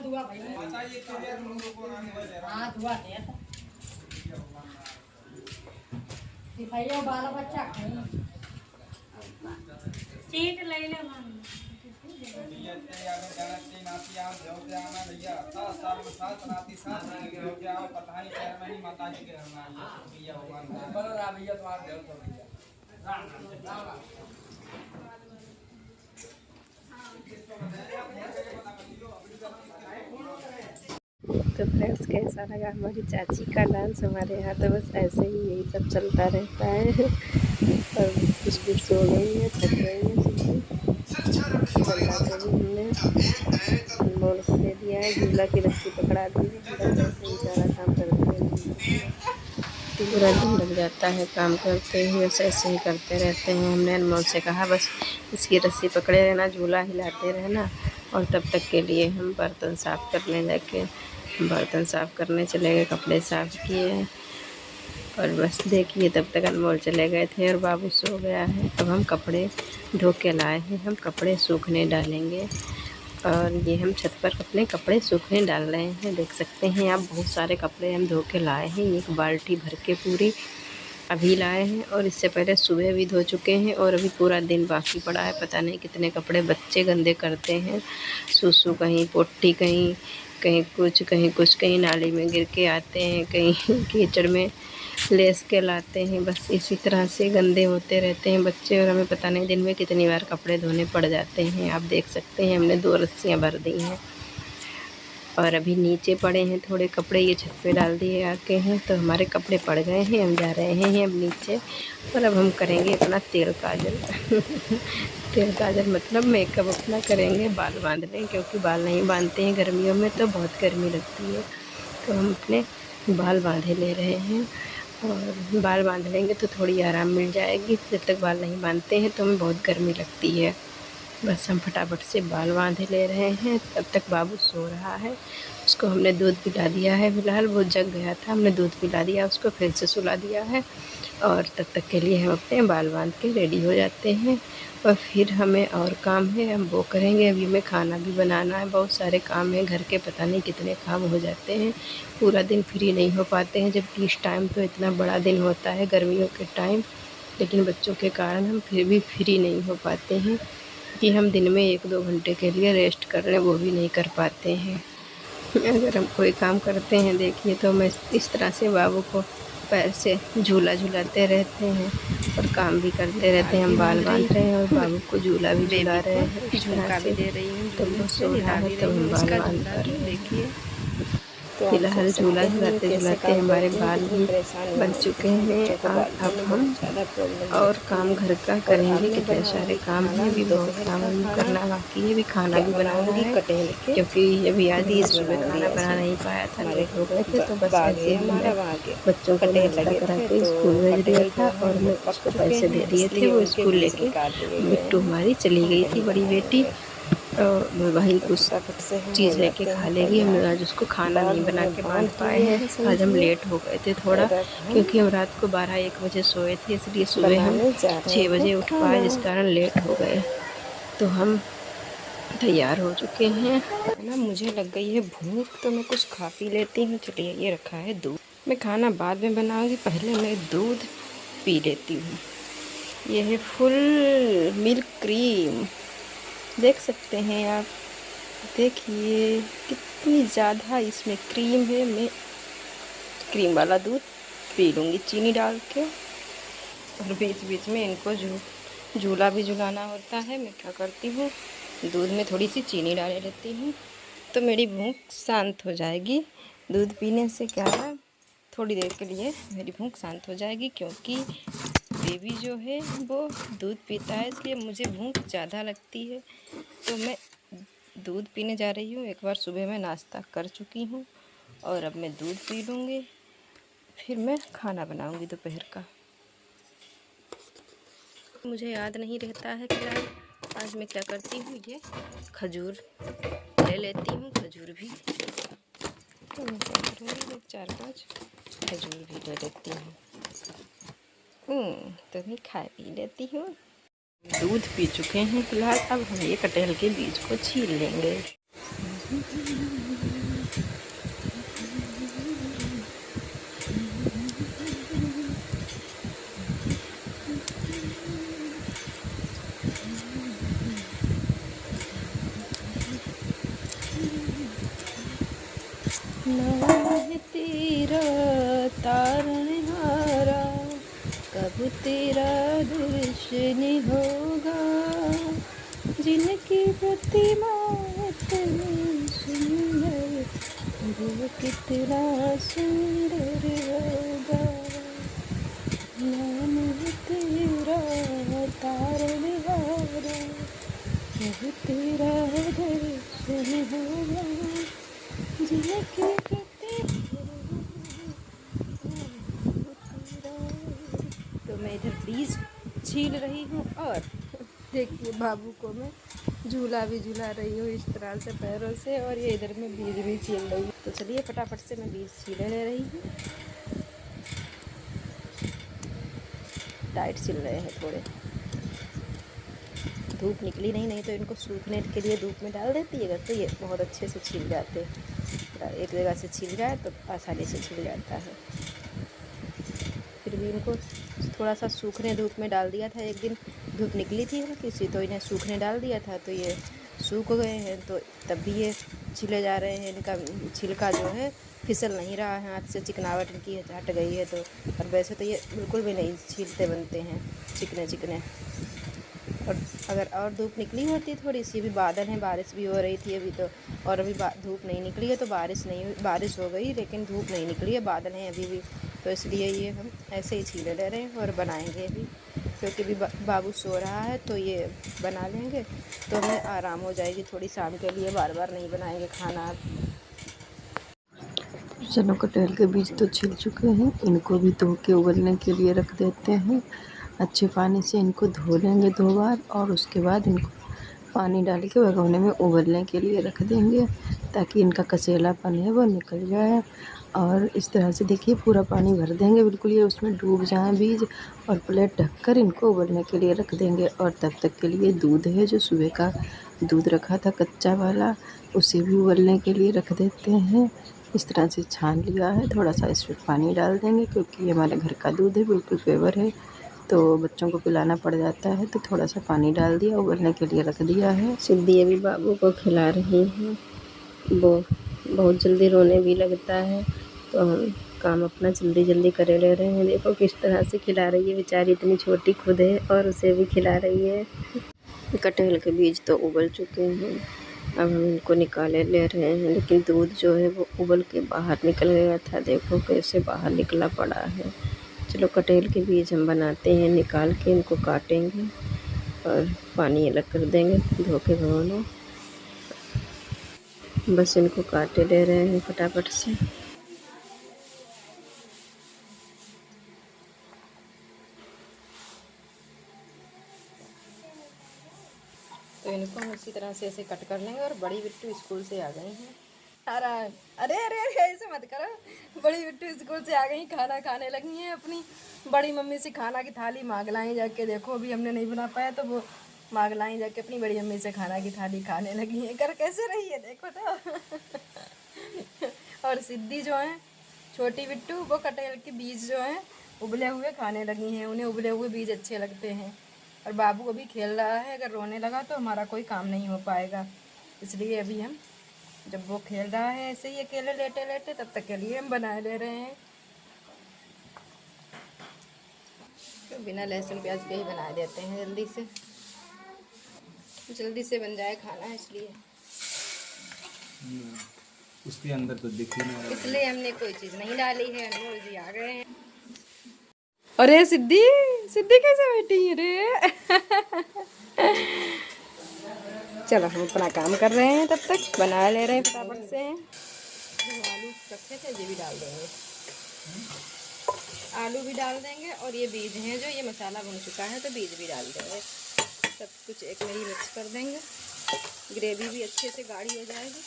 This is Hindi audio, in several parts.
धुआ भाई हाँ धुआ दे दिखाइए बाल बच्चा चीट ले ले मान माता जी के तो फ्रेंड्स कैसा लगा हमारी चाची का डांस हमारे यहाँ। तो बस ऐसे ही यही सब चलता रहता है। और कुछ सो गई है, थक गई है, हमने अनमोल को दे दिया है, झूला की रस्सी पकड़ा दी है। बस ऐसे ही सारा काम करते हैं, पूरा दिन लग जाता है काम करते ही। बस ऐसे ही करते रहते हैं। हमने अनमोल से कहा बस इसकी रस्सी पकड़े रहना, झूला हिलाते रहना। और तब तक के लिए हम बर्तन साफ़ करने जाके बर्तन साफ़ करने चले गए, कपड़े साफ़ किए। और बस देखिए तब तक अनमोल चले गए थे और बाबू सो गया है। अब हम कपड़े धो के लाए हैं, हम कपड़े सूखने डालेंगे। और ये हम छत पर अपने कपड़े सूखने डाल रहे हैं। देख सकते हैं आप, बहुत सारे कपड़े हम धो के लाए हैं, एक बाल्टी भर के पूरी अभी लाए हैं। और इससे पहले सुबह भी धो चुके हैं और अभी पूरा दिन बाकी पड़ा है। पता नहीं कितने कपड़े बच्चे गंदे करते हैं, सूसू कहीं पोटी कहीं कहीं कुछ कहीं कुछ, कहीं नाली में गिर के आते हैं, कहीं कीचड़ में लेस के लाते हैं। बस इसी तरह से गंदे होते रहते हैं बच्चे। और हमें पता नहीं दिन में कितनी बार कपड़े धोने पड़ जाते हैं। आप देख सकते हैं हमने 2 रस्सियाँ भर दी हैं। और अभी नीचे पड़े हैं थोड़े कपड़े, ये छत पे डाल दिए आके हैं। तो हमारे कपड़े पड़ गए हैं, हम जा रहे हैं अब नीचे। और अब हम करेंगे अपना तेल काजल तेल काजल मतलब मेकअप अपना करेंगे, बाल बांध लें, क्योंकि बाल नहीं बांधते हैं गर्मियों में, तो बहुत गर्मी लगती है। तो हम अपने बाल बांधे ले रहे हैं। और बाल बांध लेंगे तो थोड़ी आराम मिल जाएगी। जब तक बाल नहीं बांधते हैं तो हमें बहुत गर्मी लगती है। बस हम फटाफट से बाल बांधे ले रहे हैं। तब तक बाबू सो रहा है, उसको हमने दूध पिला दिया है। फिलहाल वो जग गया था, हमने दूध पिला दिया उसको, फिर से सुला दिया है। और तब तक के लिए हम अपने बाल बांध के रेडी हो जाते हैं। और फिर हमें और काम है, हम वो करेंगे। अभी हमें खाना भी बनाना है, बहुत सारे काम हैं घर के, पता नहीं कितने काम हो जाते हैं। पूरा दिन फ्री नहीं हो पाते हैं, जबकि इस टाइम तो इतना बड़ा दिन होता है गर्मियों के टाइम। लेकिन बच्चों के कारण हम फिर भी फ्री नहीं हो पाते हैं कि हम दिन में 1-2 घंटे के लिए रेस्ट कर लें, वो भी नहीं कर पाते हैं। अगर हम कोई काम करते हैं देखिए तो मैं इस तरह से बाबू को पैर से झूला झुलाते रहते हैं और काम भी करते रहते हैं। हम बाल बांध रहे हैं और बाबू को झूला भी झुला रहे हैं, इस तरह से दे रही हूँ। तो वो सो रहा है तो हम बाल बांध कर देखिए। फिलहाल झूला झुलाते झुलाते हमारे बाल भी बन चुके हैं। अब हम और काम घर का करेंगे, कितने सारे काम हैं, भी बहुत काम करना बाकी है। भी खाना भी बनाना है, क्योंकि अभी आधी सुबह खाना बना नहीं पाया था, लेट हो गए थे। तो बस ऐसे ही बच्चों को नाश्ता करा के स्कूल भेज दिया था और मैं उसको पैसे दे दिए थे। वो स्कूल लेके बिट्टू हमारी चली गई थी, बड़ी बेटी, और वहीं कुछ चीज़ लेके खा लेगी। हम आज उसको खाना नहीं बना के बांध पाए हैं। आज हम लेट हो गए थे थोड़ा, क्योंकि हम रात को 12-1 बजे सोए थे, इसलिए सुबह हम 6 बजे उठ पाए, जिस कारण लेट हो गए। तो हम तैयार हो चुके हैं ना। मुझे लग गई है भूख, तो मैं कुछ खा पी लेती हूँ। चलिए, ये रखा है दूध। मैं खाना बाद में बनाऊँगी, पहले मैं दूध पी लेती हूँ। ये है फुल मिल्क क्रीम, देख सकते हैं आप, देखिए कितनी ज़्यादा इसमें क्रीम है। मैं क्रीम वाला दूध पी लूँगी चीनी डाल के। और बीच बीच में इनको झूला भी झुलाना होता है। मैं क्या करती हूँ, दूध में थोड़ी सी चीनी डाल लेती हूँ, तो मेरी भूख शांत हो जाएगी। दूध पीने से क्या है, थोड़ी देर के लिए मेरी भूख शांत हो जाएगी, क्योंकि बेबी जो है वो दूध पीता है, इसलिए मुझे भूख ज़्यादा लगती है। तो मैं दूध पीने जा रही हूँ। एक बार सुबह मैं नाश्ता कर चुकी हूँ और अब मैं दूध पी लूँगी, फिर मैं खाना बनाऊँगी दोपहर का। मुझे याद नहीं रहता है फिलहाल आज मैं क्या करती हूँ। ये खजूर ले लेती हूँ, खजूर भी तो मैं क्या करूँगी, 4-5 खजूर भी ले लेती हूँ। तो मैं खा पी लेती हूँ। दूध पी चुके हैं फिलहाल। अब हम ये कटहल के बीज को छील लेंगे। नाम है तेरा तारणहारा, कब तेरा दर्शन होगा। जिनकी प्रतिमा इतनी सुंदर, वो कितना सुंदर होगा। नाम है तेरा तारणहारा, कब तेरा दर्शन होगा। जिनकी तो मैं इधर बीज छील रही हूँ और देखिए बाबू को मैं झूला भी झूला रही हूँ इस तरह से पैरों से, और ये इधर में बीज भी छील रही हूँ। तो चलिए फटाफट से मैं बीज छीले ले रही हूँ। टाइट छिल रहे हैं थोड़े, धूप निकली नहीं तो इनको सूखने के लिए धूप में डाल देती है तो ये बहुत अच्छे से छिल जाते हैं। एक जगह से छिल जाए तो आसानी से छिल जाता है। फिर भी इनको थोड़ा सा सूखने धूप में डाल दिया था, एक दिन धूप निकली थी हल्की सी तो इन्हें सूखने डाल दिया था, तो ये सूख गए हैं। तो तब भी ये छिले जा रहे हैं। इनका छिलका जो है फिसल नहीं रहा है, हाथ से चिकनावट इनकी हट गई है। तो और वैसे तो ये बिल्कुल भी नहीं छीलते बनते हैं, चिकने चिकने। और अगर और धूप निकली होती थोड़ी सी, भी बादल है, बारिश भी हो रही थी अभी तो, और अभी धूप नहीं निकली है तो बारिश हो गई, लेकिन धूप नहीं निकली है, बादल हैं अभी भी। तो इसलिए ये हम ऐसे ही छीले ले रहे हैं और बनाएंगे अभी, क्योंकि अभी बाबू सो रहा है तो ये बना लेंगे तो हमें आराम हो जाएगी थोड़ी शाम के लिए। बार बार नहीं बनाएंगे खाना। चलो कटहल के बीज तो छिल चुके हैं, इनको भी धो के उबलने के लिए रख देते हैं। अच्छे पानी से इनको धो लेंगे 2 बार, और उसके बाद इनको पानी डाल के भगोने में उबलने के लिए रख देंगे, ताकि इनका कसेलापन है वो निकल जाए। और इस तरह से देखिए पूरा पानी भर देंगे, बिल्कुल ये उसमें डूब जाएं बीज, और प्लेट ढककर इनको उबलने के लिए रख देंगे। और तब तक के लिए दूध है, जो सुबह का दूध रखा था कच्चा वाला, उसे भी उबलने के लिए रख देते हैं। इस तरह से छान लिया है, थोड़ा सा इसमें पानी डाल देंगे क्योंकि ये हमारे घर का दूध है, बिल्कुल प्योर है, तो बच्चों को पिलाना पड़ जाता है। तो थोड़ा सा पानी डाल दिया, उबलने के लिए रख दिया है। सिद्धि अभी बाबू को खिला रही हैं, वो बहुत जल्दी रोने भी लगता है, तो हम काम अपना जल्दी जल्दी करे ले रहे हैं। देखो किस तरह से खिला रही है, बेचारी इतनी छोटी खुद है और उसे भी खिला रही है। कटहल के बीज तो उबल चुके हैं, अब हम इनको निकाले ले रहे हैं, लेकिन दूध जो है वो उबल के बाहर निकल गया था। देखो कैसे बाहर निकला पड़ा है। चलो कटहल के बीज हम बनाते हैं, निकाल के इनको काटेंगे और पानी अलग कर देंगे धो के भगोना। बस इनको काटे ले रहे हैं फटाफट से। तो इनको हम इसी तरह से ऐसे कट कर लेंगे। और बड़ी बिट्टू स्कूल से आ गई हैं। अरे अरे अरे अरे ऐसे मत करो, बड़ी बिट्टू स्कूल से आ गई, खाना खाने लगी हैं। अपनी बड़ी मम्मी से खाना की थाली मांग लाई जाके। देखो अभी हमने नहीं बना पाया तो वो मांग लाई जाके अपनी बड़ी मम्मी से खाना की थाली खाने लगी हैं। कर कैसे रही है देखो तो। और सिद्धि जो है छोटी बिट्टू, वो कटहल के बीज जो हैं उबले हुए खाने लगी हैं। उन्हें उबले हुए बीज अच्छे लगते हैं। और बाबू अभी खेल रहा है, अगर रोने लगा तो हमारा कोई काम नहीं हो पाएगा। इसलिए अभी हम, जब वो खेल रहा है ऐसे ही अकेले लेटे लेटे, तब तक के लिए हम बनाए ले रहे हैं। तो बिना लहसुन प्याज के ही बना देते हैं, जल्दी से बन जाए खाना, इसलिए उसके अंदर तो दिख ही नहीं रहा, इसलिए हमने कोई चीज़ नहीं डाली है। अनमोल जी आ गए हैं। अरे सिद्धि सिद्धि कैसे बैठी है रे। चलो हम अपना काम कर रहे हैं, तब तक बना ले रहे हैं फटाफट से। आलू रखे थे ये भी डाल देंगे, आलू भी डाल देंगे। और ये बीज हैं जो, ये मसाला बन चुका है तो बीज भी डाल देंगे। सब कुछ एक में ही मिक्स कर देंगे, ग्रेवी भी अच्छे से गाढ़ी हो जाएगी।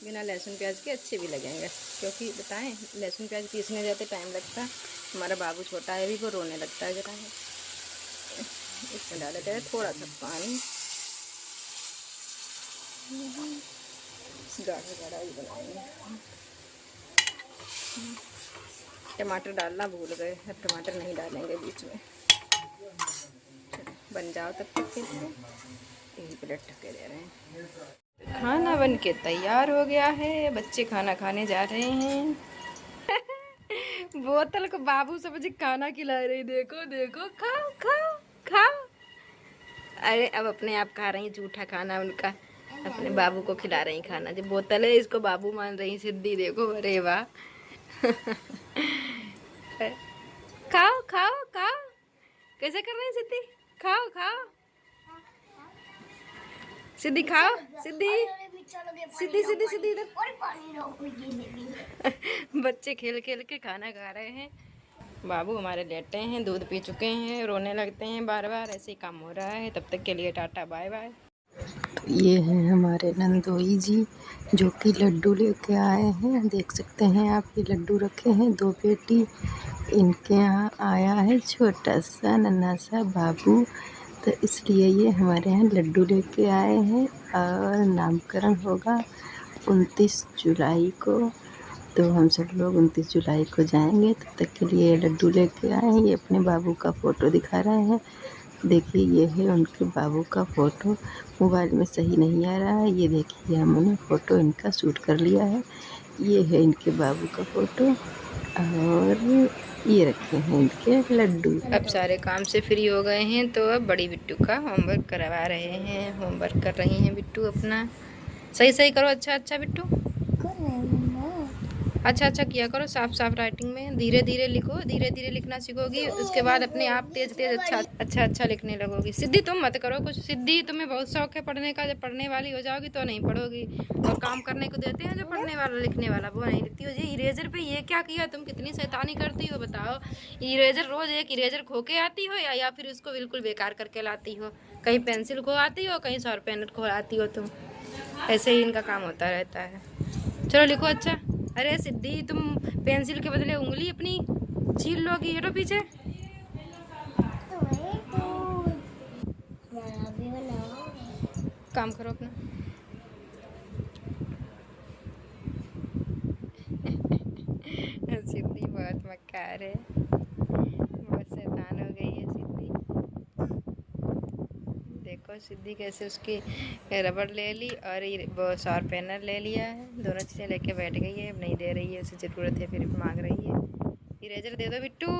बिना लहसुन प्याज के अच्छे भी लगेंगे, क्योंकि बताएं लहसुन प्याज पीसने जाते टाइम लगता है। हमारा बाबू छोटा है भी, वो रोने लगता है जरा। इसमें डाल देते हैं थोड़ा सा पानी, गाढ़ा गाढ़ा ही बनाएंगे। टमाटर डालना भूल गए, अब टमाटर नहीं डालेंगे बीच में। बन जाओ तब तक के लिए। यही प्लेट ढके दे रहे हैं। खाना बन के तैयार हो गया है, बच्चे खाना खाने जा रहे हैं। बोतल को बाबू समझ खाना खिला रही, देखो देखो, खाओ खाओ खाओ। अरे अब अपने आप खा रही, जूठा खाना उनका, अपने बाबू को खिला रही खाना। जो बोतल है इसको बाबू मान रही सिद्धि, देखो, अरे वाह। खाओ खाओ खाओ, कैसे कर रही सिद्धि, खाओ खाओ सिद्धि, खाओ सिद्धि, सिद्धि सिद्धि सिद्धि इधर। बच्चे खेल खेल के खाना खा रहे हैं। बाबू हमारे लेटे हैं, दूध पी चुके हैं, रोने लगते हैं बार बार, ऐसे ही काम हो रहा है। तब तक के लिए टाटा बाय बाय। ये हैं हमारे नंदोई जी, जो कि लड्डू लेके आए हैं। देख सकते हैं आप, ये लड्डू रखे हैं 2 पेटी। इनके यहाँ आया है छोटा सा नन्हा सा बाबू, तो इसलिए ये हमारे यहाँ लड्डू लेके आए हैं। और नामकरण होगा 29 जुलाई को, तो हम सब लोग 29 जुलाई को जाएंगे। तब तक के लिए ये लड्डू लेके आए हैं। ये अपने बाबू का फ़ोटो दिखा रहे हैं। देखिए ये है उनके बाबू का फ़ोटो, मोबाइल में सही नहीं आ रहा है। ये देखिए हमने फ़ोटो इनका शूट कर लिया है। ये है इनके बाबू का फ़ोटो, और ये रखे हैं इनके लड्डू। अब सारे काम से फ्री हो गए हैं, तो अब बड़ी बिट्टू का होमवर्क करवा रहे हैं। होमवर्क कर रही हैं बिट्टू अपना। सही सही करो, अच्छा अच्छा बिट्टू, अच्छा अच्छा किया करो, साफ साफ राइटिंग में। धीरे धीरे लिखो, धीरे धीरे लिखना सीखोगी, उसके बाद अपने आप तेज तेज अच्छा अच्छा अच्छा लिखने लगोगी। सिद्धि तुम मत करो कुछ, सिद्धि तुम्हें बहुत शौक है पढ़ने का, जब पढ़ने वाली हो जाओगी तो नहीं पढ़ोगी। और काम करने को देते हैं जो पढ़ने वाला लिखने वाला, वो नहीं लिखती हो। जी इरेजर पे ये क्या किया, तुम कितनी शैतानी करती हो बताओ। इरेजर रोज एक इरेजर खो के आती हो, या फिर उसको बिल्कुल बेकार करके लाती हो। कहीं पेंसिल खो आती हो, कहीं शार्पनर खो आती हो तुम। ऐसे ही इनका काम होता रहता है। चलो लिखो अच्छा। अरे सिद्धि तुम पेंसिल के बदले उंगली अपनी छील लोगी, हटो पीछे। काम करो अपना। सिद्धि बहुत मक्कार है, बहुत शैतान हो गई है सिद्धि। देखो सिद्धि कैसे उसकी रबड़ ले ली और वो शार्पनर ले लिया है, दोनों चीज़ें लेके बैठ गई है। अब नहीं दे रही है, उसे ज़रूरत है फिर मांग रही है। इरेजर दे दो बिट्टू,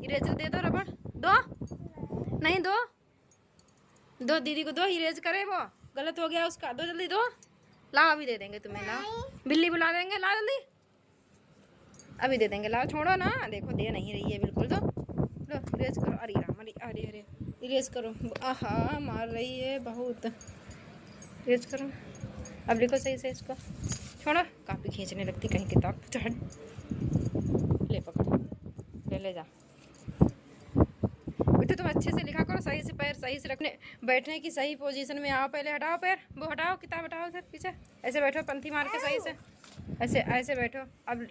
इरेजर दे दो, रबड़ दो, नहीं दो, दो दीदी को दो, इरेज करे, वो गलत हो गया उसका, दो जल्दी दो। लाओ अभी दे देंगे तुम्हें, लाओ, बिल्ली बुला देंगे, लाओ जल्दी, अभी दे देंगे, लाओ, छोड़ो ना। देखो दे नहीं रही है बिल्कुल, दो लो इरेज करो। अरे राम, अरे अरे अरे, इरेज करो। आहा मार रही है बहुत, इरेज करो। अब लिखो सही से इसको, छोड़ो, कापी खींचने लगती कहीं किताब चढ़। ले पकड़, ले जा बेटा, तुम अच्छे से लिखा करो, सही से पैर सही से रखने, बैठने की सही पोजीशन में आओ। पहले हटाओ पैर, वो हटाओ, किताब हटाओ सर पीछे, ऐसे बैठो पंथी मार के सही से, ऐसे ऐसे बैठो। अब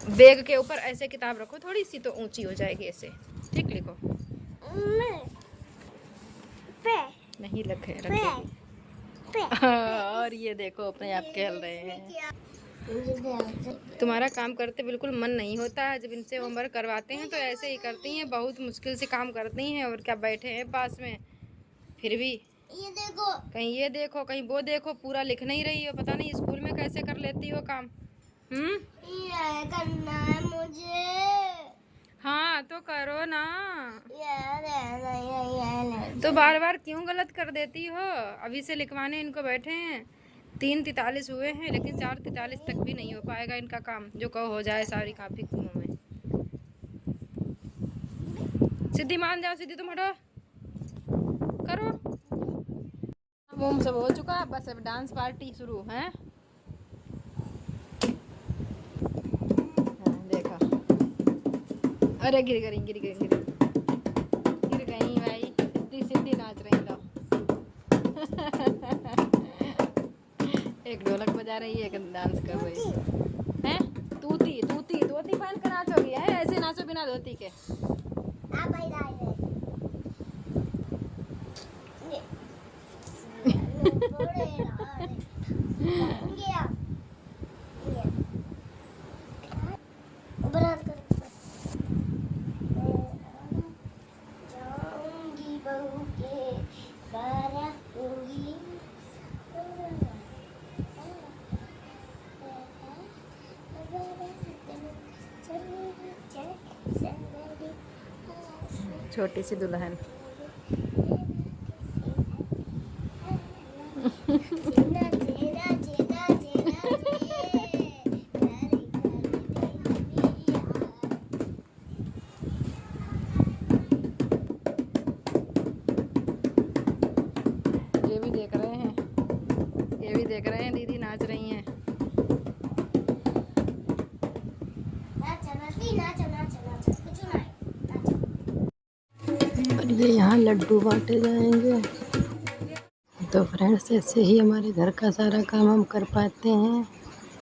बैग के ऊपर ऐसे किताब रखो, थोड़ी सी तो ऊंची हो जाएगी ऐसे, ठीक। लिखो नहीं रखे रखे। और ये देखो अपने आप खेल रहे हैं। तुम्हारा काम करते बिल्कुल मन नहीं होता है, जब इनसे होमवर्क करवाते हैं तो ऐसे ही करती हैं, बहुत मुश्किल से काम करती हैं। और क्या बैठे हैं पास में, फिर भी ये देखो, कहीं ये देखो कहीं वो देखो, पूरा लिख नहीं रही हो। पता नहीं स्कूल में कैसे कर लेती हो काम। ये करना है मुझे। हाँ तो करो ना, तो बार बार क्यों गलत कर देती हो। अभी से लिखवाने इनको बैठे हैं, 3:43 हुए हैं, लेकिन 4:43 तक भी नहीं हो पाएगा इनका काम, जो कहो हो जाए सारी काफी कुओं में। सिद्धि मान जाओ, सिद्धि तुम हटो, करो। वो सब हो चुका, बस अब डांस पार्टी शुरू है। देखा, अरे गिर गई, गिर गई, गिर गई भाई। सिद्धि सिद्धि नाच रही लो। एक ढोलक बजा रही है, एक डांस कर रही है। तूती तूती धोती पहन कर नाचोगी है, ऐसे नाचो बिना धोती के। छोटी सी दुल्हन। ये भी देख रहे हैं, ये भी देख रहे हैं, दीदी नाच रही हैं। और ये यहाँ लड्डू बांटे जाएंगे। तो फ्रेंड्स, ऐसे ही हमारे घर का सारा काम हम कर पाते हैं।